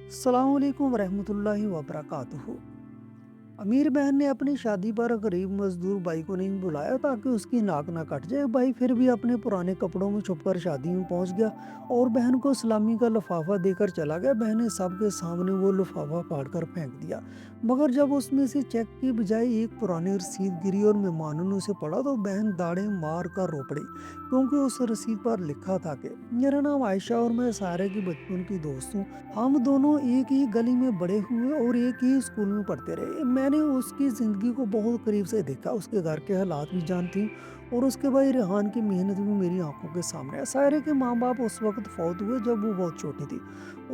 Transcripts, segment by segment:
अस्सलाम वालेकुम वरहमतुल्लाहि वबरकातुहू। अमीर बहन ने अपनी शादी पर गरीब मजदूर भाई को नहीं बुलाया ताकि उसकी नाक ना कट जाए। भाई फिर भी अपने पुराने कपड़ों में छुपकर शादी में पहुंच गया और बहन को सलामी का लिफाफा देकर चला गया। बहन ने सबके सामने वो लिफाफा फाड़कर फेंक दिया, मगर जब उसमें से चेक की बजाय एक पुरानी रसीद गिरी और मेहमानों ने उसे पढ़ा तो बहन दाढ़ें मार कर रो पड़ी, क्योंकि उस रसीद पर लिखा था कि मेरा नाम आयशा और मैं सारे की बचपन की दोस्त हूँ। हम दोनों एक ही गली में बड़े हुए और एक ही स्कूल में पढ़ते रहे। मैंने उसकी ज़िंदगी को बहुत करीब से देखा, उसके घर के हालात भी जानती हूँ और उसके भाई रेहान की मेहनत भी मेरी आंखों के सामने है। सायरे के माँ बाप उस वक्त फौत हुए जब वो बहुत छोटी थी।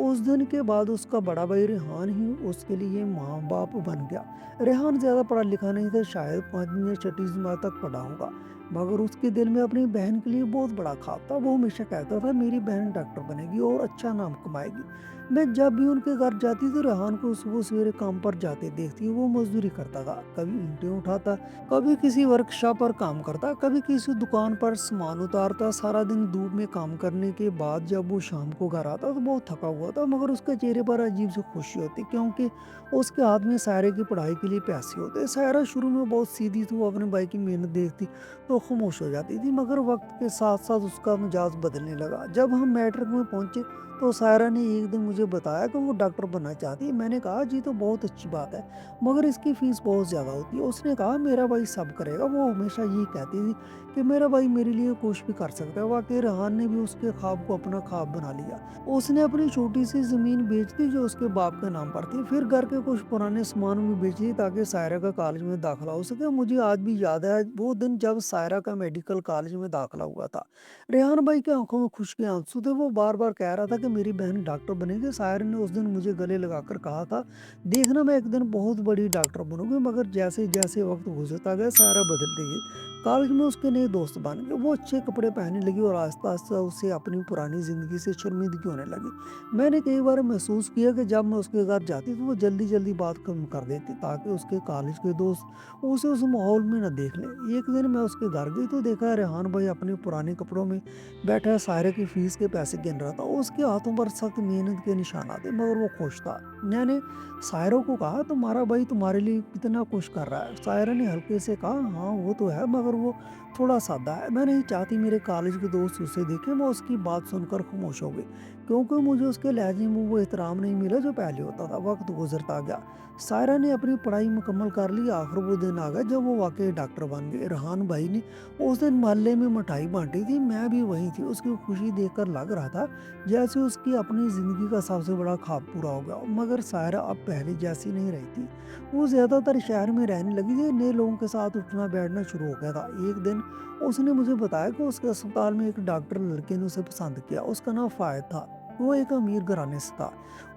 उस दिन के बाद उसका बड़ा भाई रेहान ही उसके लिए माँ बाप बन गया। रेहान ज़्यादा पढ़ा लिखा नहीं था, शायद 5वीं या 6वीं जमात तक पढ़ा होगा, मगर उसके दिल में अपनी बहन के लिए बहुत बड़ा ख्वाब था। वो हमेशा कहता था मेरी बहन डॉक्टर बनेगी और अच्छा नाम कमाएगी। मैं जब भी उनके घर जाती तो रेहान को सुबह सवेरे काम पर जाते देखती। वो मजदूरी करता था, कभी ईंटें उठाता, कभी किसी वर्कशॉप पर काम करता, कभी किसी दुकान पर सामान उतारता। सारा दिन धूप में काम करने के बाद जब वो शाम को घर आता तो बहुत थका हुआ था, मगर उसके चेहरे पर अजीब सी खुशी होती, क्योंकि उसके हाथ में सायरे की पढ़ाई के लिए पैसे होते। सायरा शुरू में बहुत सीधी थी, वो अपने भाई की मेहनत देखती तो खामोश हो जाती थी, मगर वक्त के साथ साथ उसका मिजाज बदलने लगा। जब हम मैट्रिक में पहुंचे तो सायरा ने एक दिन मुझे बताया कि वो डॉक्टर बनना चाहती है। मैंने कहा जी तो बहुत अच्छी बात है, मगर इसकी फीस बहुत ज़्यादा होती है। उसने कहा मेरा भाई सब करेगा। वो हमेशा यही कहती थी कि मेरा भाई मेरे लिए कुछ भी कर सकता है। वाकई रेहान ने भी उसके ख्वाब को अपना ख्वाब बना लिया। उसने अपनी छोटी सी ज़मीन बेच दी जो उसके बाप के नाम पर थी, फिर घर के कुछ पुराने सामान भी बेच दिए ताकि सायरा का कॉलेज में दाखिला हो सके। मुझे आज भी याद है वो दिन जब सायरा का मेडिकल कॉलेज में दाखिला हुआ था। रेहान भाई की आंखों में खुशी के आंसू थे। वो बार बार कह रहा था कि मेरी बहन डॉक्टर बनेगी। सायरा ने उस दिन मुझे गले लगाकर कहा था देखना मैं एक दिन बहुत बड़ी डॉक्टर बनूंगी। मगर जैसे जैसे वक्त गुजरता गया सायरा बदलती गई। कॉलेज में उसके नए दोस्त बन गए, वो अच्छे कपड़े पहनने लगी और आस्ता आस्ता उसे अपनी पुरानी जिंदगी से शर्मिंदगी होने लगी। मैंने कई बार महसूस किया कि जब मैं उसके घर जाती तो वो जल्दी जल्दी बात कम कर देती ताकि उसके कॉलेज के दोस्त उसे उस माहौल में न देख लें। एक दिन मैं उसके घर गई तो देखा रेहान भाई अपने पुराने कपड़ों में बैठा सायरे की फीस के पैसे गिन रहा था। उसके हाथों पर सख्त मेहनत के निशान थे, मगर वो खुश था। मैंने सायरा को कहा तुम्हारा भाई तुम्हारे लिए कितना कुछ कर रहा है। सायरा ने हल्के से कहा हाँ वो तो है, मगर वो थोड़ा सादा है। मैं नहीं चाहती मेरे कॉलेज के दोस्त उसे देखें। मैं उसकी बात सुनकर खामोश हो गई, क्योंकि मुझे उसके लहजे में वो एहतराम नहीं मिला जो पहले होता था। वक्त गुजरता गया, सायरा ने अपनी पढ़ाई मुकम्मल कर ली। आखिर वो दिन आ गया जब वो वाकई डॉक्टर बन गए। रेहान भाई ने उस दिन मोहल्ले में मिठाई बांटी थी, मैं भी वहीं थी। उसकी खुशी देखकर लग रहा था जैसे उसकी अपनी ज़िंदगी का सबसे बड़ा ख्वाब पूरा हो गया। मगर सायरा अब पहले जैसी नहीं रही थी। वो ज़्यादातर शहर में रहने लगी थी, नए लोगों के साथ उठना बैठना शुरू हो गया था। एक दिन उसने मुझे बताया कि उसके अस्पताल में एक डॉक्टर लड़के ने उसे पसंद किया। उसका नाम फायद था, वो एक अमीर घराने से था।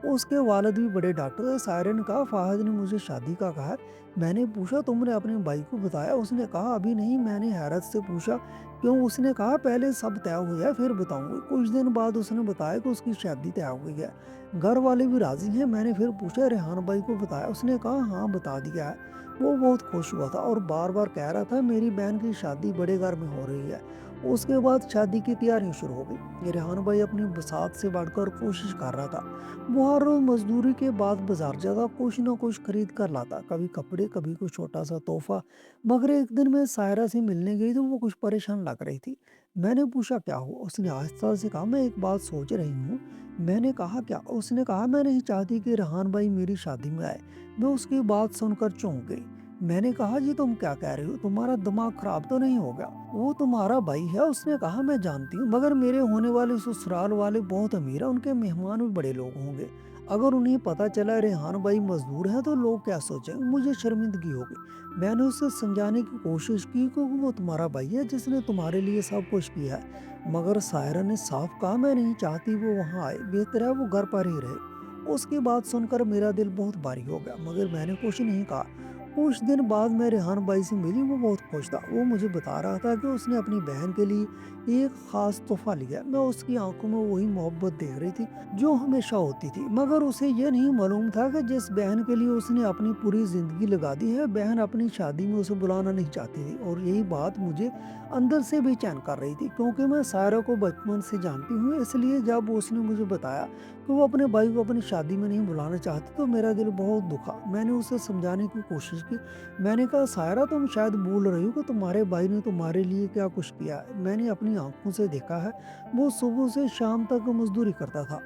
उसके वालिद भी बड़े डॉक्टर थे। सायरा ने कहा फाहद ने मुझे शादी का कहा है। मैंने पूछा तुमने अपने भाई को बताया? उसने कहा अभी नहीं। मैंने हैरत से पूछा क्यों? उसने कहा पहले सब तय हो जाए फिर बताऊंगी। कुछ दिन बाद उसने बताया कि उसकी शादी तय हो गई है, घर वाले भी राजी हैं। मैंने फिर पूछा रेहान भाई को बताया? उसने कहा हाँ बता दिया है। वो बहुत खुश हुआ था और बार बार कह रहा था मेरी बहन की शादी बड़े घर में हो रही है। उसके बाद शादी की तैयारियां शुरू हो गई। रेहान भाई अपनी बसात से बढ़कर कोशिश कर रहा था। वो हर रोज मजदूरी के बाद बाजार जाता, कुछ ना कुछ खरीद कर लाता, कभी कपड़े कभी कोई छोटा सा तोहफा। मगर एक दिन मैं सायरा से मिलने गई तो वो कुछ परेशान लग रही थी। मैंने पूछा क्या हुआ? उसने आहिस्ता से कहा मैं एक बात सोच रही हूँ। मैंने कहा क्या? उसने कहा मैं नहीं चाहती कि रेहान भाई मेरी शादी में आए। मैं उसकी बात सुनकर चौंक गई। मैंने कहा जी तुम क्या कह रही हो? तुम्हारा दिमाग खराब तो नहीं हो गया? वो तुम्हारा भाई है। उसने कहा मैं जानती हूँ, मगर मेरे होने वाले ससुराल वाले बहुत अमीर है, उनके मेहमान भी बड़े लोग होंगे। अगर उन्हें पता चला रेहान भाई मजदूर है तो लोग क्या सोचेंगे? मुझे शर्मिंदगी होगी। मैंने उसे समझाने की कोशिश की क्योंकि वो तुम्हारा भाई है जिसने तुम्हारे लिए सब कुछ किया है, मगर सायरा ने साफ कहा मैं नहीं चाहती वो वहाँ आए, बेहतर है वो घर पर ही रहे। उसकी बात सुनकर मेरा दिल बहुत भारी हो गया, मगर मैंने कुछ नहीं कहा। कुछ दिन बाद मैं रेहान भाई से मिली, वो बहुत खुश था। वो मुझे बता रहा था कि उसने अपनी बहन के लिए एक खास तोहफा लिया। मैं उसकी आंखों में वही मोहब्बत देख रही थी जो हमेशा होती थी, मगर उसे ये नहीं मालूम था कि जिस बहन के लिए उसने अपनी पूरी जिंदगी लगा दी है, बहन अपनी शादी में उसे बुलाना नहीं चाहती थी। और यही बात मुझे अंदर से बेचैन कर रही थी, क्योंकि मैं सायरा को बचपन से जानती हूँ। इसलिए जब उसने मुझे बताया कि वो अपने भाई को अपनी शादी में नहीं बुलाना चाहती, तो मेरा दिल बहुत दुखा। मैंने उसे समझाने की कोशिश की। मैंने कहा, सायरा, तुम शायद भूल रही हो कि तुम्हारे भाई ने तुम्हारे लिए क्या कुछ किया है। मैंने अपनी आंखों से देखा है। वो सुबह से शाम तक मजदूरी करता था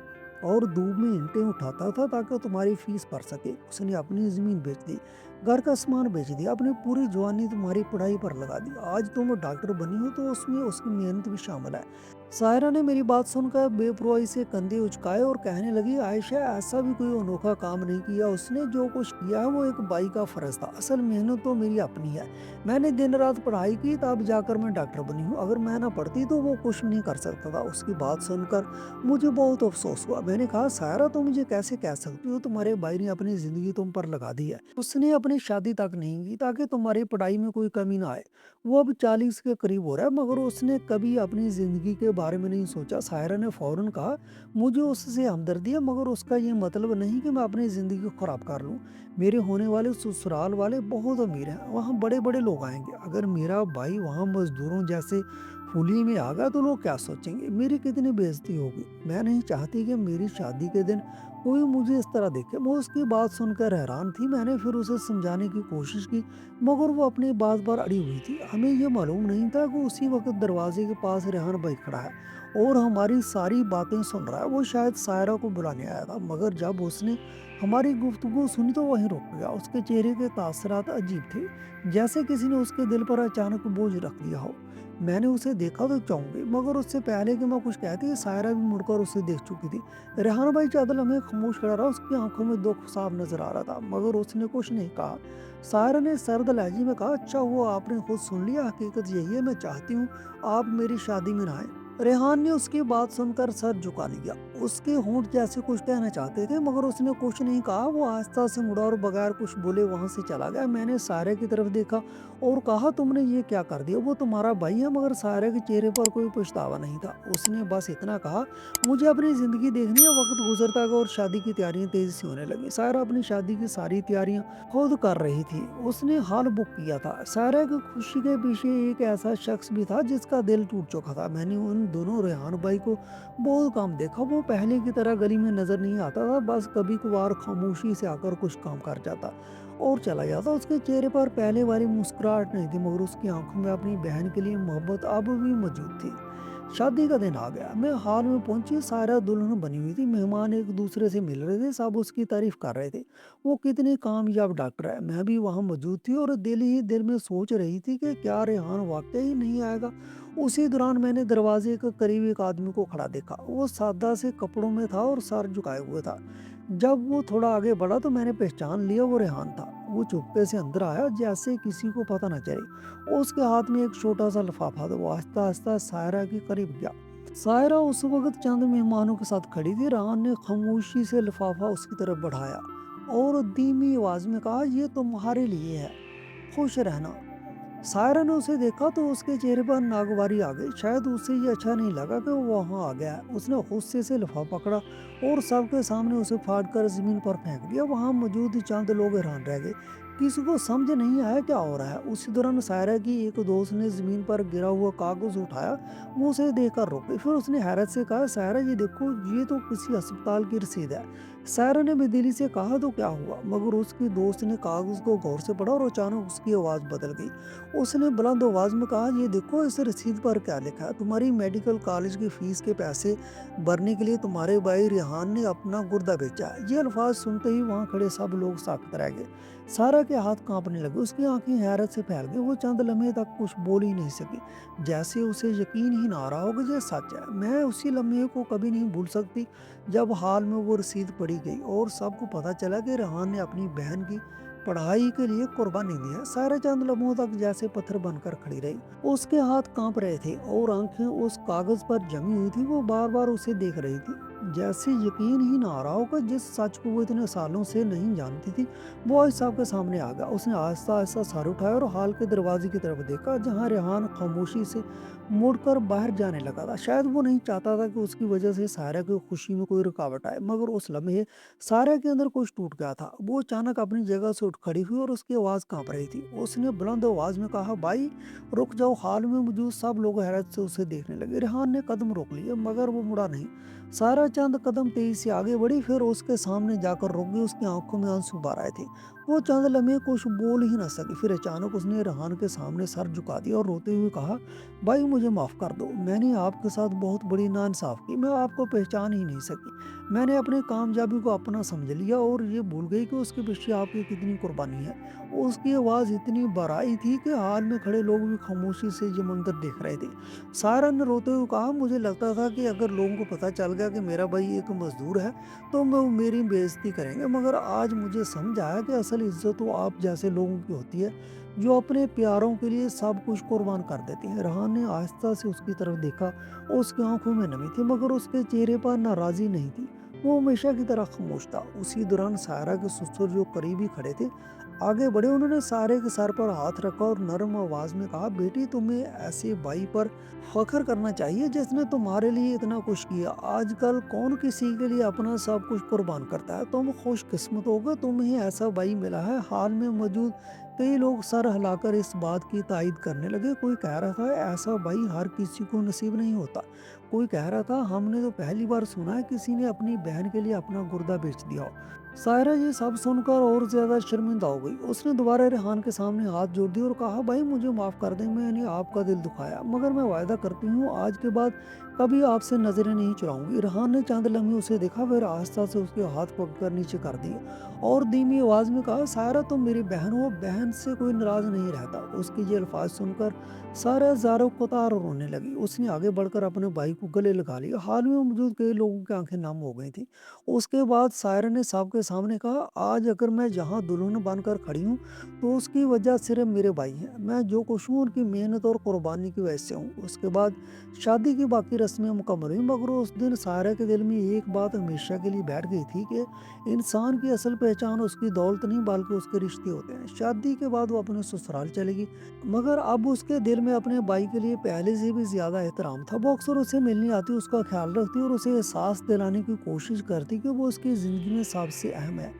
और धूप में ईंटें उठाता था ताकि तुम्हारी फीस भर सके। उसने अपनी जमीन बेच दी, घर का सामान बेच दिया, अपनी पूरी जवानी तुम्हारी पढ़ाई पर लगा दी। आज तुम डॉक्टर बनी हो तो उसमें उसकी मेहनत भी शामिल है। सायरा ने मेरी बात सुनकर बेपरवाही से कंधे उचकाए और कहने लगी, आयशा, ऐसा भी कोई अनोखा काम नहीं किया उसने। जो कुछ किया है वो एक भाई का फर्ज था। असल मेहनत तो मेरी अपनी है। मैंने दिन रात पढ़ाई की, तब जाकर मैं डॉक्टर बनी हूँ। अगर मैं ना पढ़ती तो वो कुछ नहीं कर सकता था। उसकी बात सुनकर मुझे बहुत अफसोस हुआ। मैंने कहा, सायरा, तुम मुझे कैसे कह सकती हो? तुम्हारे भाई ने अपनी जिंदगी तुम पर लगा दी है। उसने अपनी शादी तक नहीं की ताकि तुम्हारी पढ़ाई में कोई कमी ना आए। वो अब 40 के करीब हो रहा है, मगर उसने कभी अपनी जिंदगी के बारे में नहीं सोचा। सायरा ने फौरन कहा, मुझे उससे हमदर्दी है, मगर उसका ये मतलब नहीं कि मैं अपनी जिंदगी को खराब कर लूं। मेरे होने वाले ससुराल वाले बहुत अमीर हैं, वहाँ बड़े बड़े लोग आएंगे। अगर मेरा भाई वहाँ मजदूरों जैसे फूली में आ गया तो लोग क्या सोचेंगे? मेरी कितनी बेइज्जती होगी। मैं नहीं चाहती कि मेरी शादी के दिन कोई मुझे इस तरह देखे। वो उसकी बात सुनकर हैरान थी। मैंने फिर उसे समझाने की कोशिश की, मगर वो अपनी बात पर अड़ी हुई थी। हमें ये मालूम नहीं था कि उसी वक्त दरवाजे के पास रेहान भाई खड़ा है और हमारी सारी बातें सुन रहा है। वो शायद सायरा को बुलाने आया था, मगर जब उसने हमारी गुफ्तगू सुनी तो वहीं रुक गया। उसके चेहरे के तासरात अजीब थे, जैसे किसी ने उसके दिल पर अचानक बोझ रख दिया हो। मैंने उसे देखा तो चौंक गई, मगर उससे पहले कि मैं कुछ कहती, सायरा भी मुड़कर उसे देख चुकी थी। रेहान भाई चादर में खामोश खड़ा रहा। उसकी आंखों में दुख साफ नजर आ रहा था, मगर उसने कुछ नहीं कहा। सायरा ने सर्द लहजे में कहा, अच्छा हुआ आपने खुद सुन लिया। हकीकत यही है, मैं चाहती हूँ आप मेरी शादी में ना आए। रेहान ने उसकी बात सुनकर सर झुका लिया। उसके होंठ जैसे कुछ कहना चाहते थे, मगर उसने कुछ नहीं कहा। वो आस्था से मुड़ा और बगैर कुछ बोले वहां से चला गया। मैंने सायरा की तरफ देखा और कहा, तुमने ये क्या कर दिया? वो तुम्हारा भाई है। मगर सायरा के चेहरे पर कोई पछतावा नहीं था। उसने बस इतना कहा, मुझे अपनी जिंदगी देखनी है। वक्त गुजरता गया और शादी की तैयारियां तेजी से होने लगी। सायरा अपनी शादी की सारी तैयारियां खुद कर रही थी। उसने हॉल बुक किया था। सायरा की खुशी के पीछे एक ऐसा शख्स भी था जिसका दिल टूट चुका था। मैंने उन दोनों रेहान भाई को बहुत कम देखा। वो पहले की तरह गली में नजर नहीं आता था, बस कभी कभार खामोशी से आकर कुछ काम कर जाता और चला जाता। उसके चेहरे पर पहले वाली मुस्कुराहट नहीं थी, मगर उसकी आंखों में अपनी बहन के लिए मोहब्बत अब भी मौजूद थी। शादी का दिन आ गया। मैं हॉल में पहुंची। सारा दुल्हन बनी हुई थी। मेहमान एक दूसरे से मिल रहे थे, सब उसकी तारीफ कर रहे थे। वो कितनी कामयाब डॉक्टर है। मैं भी वहां मौजूद थी और दिल ही दिल में सोच रही थी कि क्या रेहान वाकई नहीं आएगा। उसी दौरान मैंने दरवाजे के करीब एक आदमी को खड़ा देखा। वो सादा से कपड़ों में था और सर झुकाए हुए था। जब वो थोड़ा आगे बढ़ा तो मैंने पहचान लिया, वो रेहान था। वो चुपके से अंदर आया, जैसे किसी को पता न चले। उसके हाथ में एक छोटा सा लिफाफा था। वो आहिस्ता आहिस्ता सायरा के करीब गया। सायरा उस वक्त चंद मेहमानों के साथ खड़ी थी। रेहान ने खामोशी से लिफाफा उसकी तरफ बढ़ाया और धीमी आवाज में कहा, ये तुम्हारे लिए है, खुश रहना। सायरा ने उसे देखा तो उसके चेहरे पर नागवारी आ गई। शायद उसे ये अच्छा नहीं लगा कि वो वहां आ गया। उसने गुस्से से लिफाफा पकड़ा और सबके सामने उसे फाड़ कर जमीन पर फेंक दिया। वहां मौजूद चंद लोग हैरान रह गए। किसी को समझ नहीं आया क्या हो रहा है। उसी दौरान सायरा की एक दोस्त ने जमीन पर गिरा हुआ कागज उठाया। वो उसे देखकर रुक गई। फिर उसने हैरत से कहा, सायरा, ये देखो, ये तो किसी अस्पताल की रसीद है। सायरा ने बेदिली से कहा, तो क्या हुआ? मगर उसकी दोस्त ने कागज को गौर से पढ़ा और अचानक उसकी आवाज बदल गई। उसने बुलंद आवाज में कहा, ये देखो, इस रसीद पर क्या लिखा है। तुम्हारी मेडिकल कॉलेज की फीस के पैसे भरने के लिए तुम्हारे भाई रेहान ने अपना गुर्दा बेचा है। ये अल्फाज सुनते ही वहां खड़े सब लोग साकत रह गए। सारा के हाथ कांपने लगे। उसकी आंखें हैरत से फैल गई। वो चंद लम्हे तक कुछ बोल ही नहीं सकी, जैसे उसे यकीन ही ना आ रहा हो कि ये सच है। मैं उसी लम्हे को कभी नहीं भूल सकती जब हाल में वो रसीद पड़ी गई और सबको पता चला कि रेहान ने अपनी बहन की पढ़ाई के लिए कुर्बानी दी है। सारे चंद लम्हों तक जैसे पत्थर बनकर खड़ी रही। उसके हाथ कांप रहे थे और आंखें उस कागज पर जमी हुई थी। वो बार बार उसे देख रही थी, जैसे यकीन ही ना आ रहा होगा, जिस सच को वो इतने सालों से नहीं जानती थी, वो आज साहब के सामने आ गया। उसने आहिस्ता-आहिस्ता सर उठाया और हॉल के दरवाज़े की तरफ देखा, जहाँ रेहान खामोशी से मुड़कर बाहर जाने लगा था। शायद वो नहीं चाहता था कि उसकी वजह से सायरा की खुशी में कोई रुकावट आए, मगर उस लम्हे सायरा के अंदर कुछ टूट गया था। वो अचानक अपनी जगह से उठ खड़ी हुई और उसकी आवाज़ काँप रही थी। उसने बुलंद आवाज़ में कहा, भाई रुक जाओ। हॉल में मौजूद सब लोग हैरत से उसे देखने लगे। रेहान ने कदम रोक लिए, मगर वो मुड़ा नहीं। सारा चंद कदम तेजी से आगे बढ़ी, फिर उसके सामने जाकर रुक गई। उसकी आंखों में आंसू भर आए थे। वो चंद लम्हे कुछ बोल ही ना सकी। फिर अचानक उसने रेहान के सामने सर झुका दिया और रोते हुए कहा, भाई मुझे माफ़ कर दो। मैंने आपके साथ बहुत बड़ी नाइंसाफ़ी की। मैं आपको पहचान ही नहीं सकी। मैंने अपनी कामयाबी को अपना समझ लिया और ये भूल गई कि उसके पीछे आपकी कितनी कुर्बानी है। उसकी आवाज़ इतनी बड़ाई थी कि हाल में खड़े लोग भी खामोशी से ये मंजर देख रहे थे। सारा ने रोते हुए कहा, मुझे लगता था कि अगर लोगों को पता चल गया कि मेरा भाई एक मजदूर है, तो वो मेरी बेइज्जती करेंगे, मगर आज मुझे समझ आया कि असल इज्जत तो आप जैसे लोगों की होती है, जो अपने प्यारों के लिए सब कुछ कुर्बान कर देते हैं। रेहान ने आहिस्ता से उसकी तरफ देखा। उसकी आंखों में नमी थी, मगर उसके चेहरे पर नाराज़ी नहीं थी। वो हमेशा की तरह खामोश था। उसी दौरान सायरा के ससुर जो करीबी खड़े थे आगे बढ़े। उन्होंने सारे के सर पर हाथ रखा और नरम आवाज में कहा, बेटी तुम्हें ऐसे भाई पर फख्र करना चाहिए जिसने तुम्हारे लिए इतना कुछ किया। आजकल कौन किसी के लिए अपना सब कुछ कुर्बान करता है। तुम खुशकिस्मत होगे, तुम्हें ऐसा भाई मिला है। हाल में मौजूद कई लोग सर हिलाकर इस बात की तायद करने लगे। कोई कह रहा था ऐसा भाई हर किसी को नसीब नहीं होता। कोई कह रहा था हमने तो पहली बार सुना है किसी ने अपनी बहन के लिए अपना गुर्दा बेच दिया हो। सायरा ये सब सुनकर और ज्यादा शर्मिंदा हो गई। उसने दोबारा रेहान के सामने हाथ जोड़ दिया और कहा, भाई मुझे माफ कर दें, मैंने आपका दिल दुखाया, मगर मैं वायदा करती हूँ आज के बाद कभी आपसे नजरें नहीं चुराऊंगी। रेहान ने चंद लम्हे उसे देखा, फिर आस्था से उसके हाथ पकड़कर नीचे कर दिए और धीमी आवाज में कहा, सायरा तुम मेरी बहन हो, बहन से कोई नाराज नहीं रहता। उसके ये अल्फाज सुनकर सारा ज़ारो कतार रोने लगी। उसने आगे बढ़कर अपने भाई को गले लगा लिया। हाल में मौजूद कई लोगों की आंखें नम हो गई थी। उसके बाद सायरा ने सबके सामने कहा, आज अगर मैं जहाँ दुल्हन बनकर खड़ी हूँ, तो उसकी वजह सिर्फ मेरे भाई हैं। मैं जो कुछ हूँ उनकी मेहनत और कुर्बानी की वजह से हूँ। उसके बाद शादी की बाकी रस्में मुकम्मल हुई, मगर उस दिन सायरा के दिल में एक बात हमेशा के लिए बैठ गई थी कि इंसान की असल पहचान उसकी दौलत नहीं बल्कि उसके रिश्ते होते हैं। शादी के बाद वो अपने ससुराल चलेगी, मगर अब उसके दिल में अपने भाई के लिए पहले से भी ज्यादा एहतराम था। वो अक्सर उसे मिलने आती, उसका ख्याल रखती और उसे एहसास दिलाने की कोशिश करती कि वो उसकी जिंदगी में सबसे अहम है।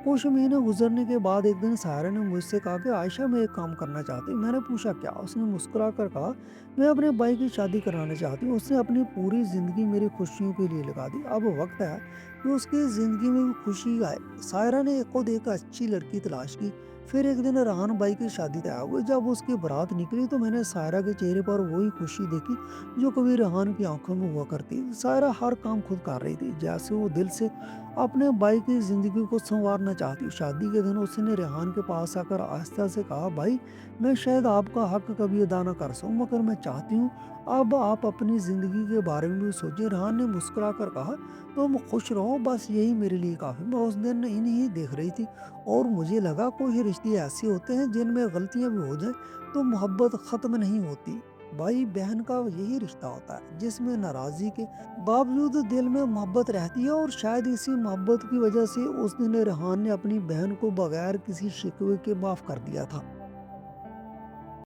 कुछ महीने गुजरने के बाद एक दिन सायरा ने मुझसे कहा कि आयशा मैं एक काम करना चाहती हूँ। मैंने पूछा क्या? उसने मुस्कुरा कर कहा, मैं अपने भाई की शादी कराना चाहती हूँ। उसने अपनी पूरी जिंदगी मेरी खुशियों के लिए लगा दी। अब वक्त है कि उसकी जिंदगी में भी खुशी आए। सायरा ने खुद एक अच्छी लड़की तलाश की। फिर एक दिन रेहान भाई की शादी तय हुई। जब उसकी बारात निकली तो मैंने सायरा के चेहरे पर वही खुशी देखी जो कभी रेहान की आंखों में हुआ करती। सायरा हर काम खुद कर रही थी, जैसे वो दिल से अपने भाई की जिंदगी को संवारना चाहती। शादी के दिन उसने रेहान के पास आकर आस्था से कहा, भाई मैं शायद आपका हक कभी अदा न कर सकूं, मगर मैं चाहती हूँ अब आप अपनी जिंदगी के बारे में भी सोचिए। रेहान ने मुस्कुरा कर कहा, तुम खुश रहो, बस यही मेरे लिए काफी। मैं उस दिन इन्हीं देख रही थी और मुझे लगा कुछ रिश्ते ऐसे होते हैं जिनमें गलतियां भी हो जाए तो मोहब्बत खत्म नहीं होती। भाई बहन का यही रिश्ता होता है जिसमें नाराजगी के बावजूद दिल में मोहब्बत रहती है, और शायद इसी मोहब्बत की वजह से उस दिन रेहान ने अपनी बहन को बगैर किसी शिकवे के माफ कर दिया था।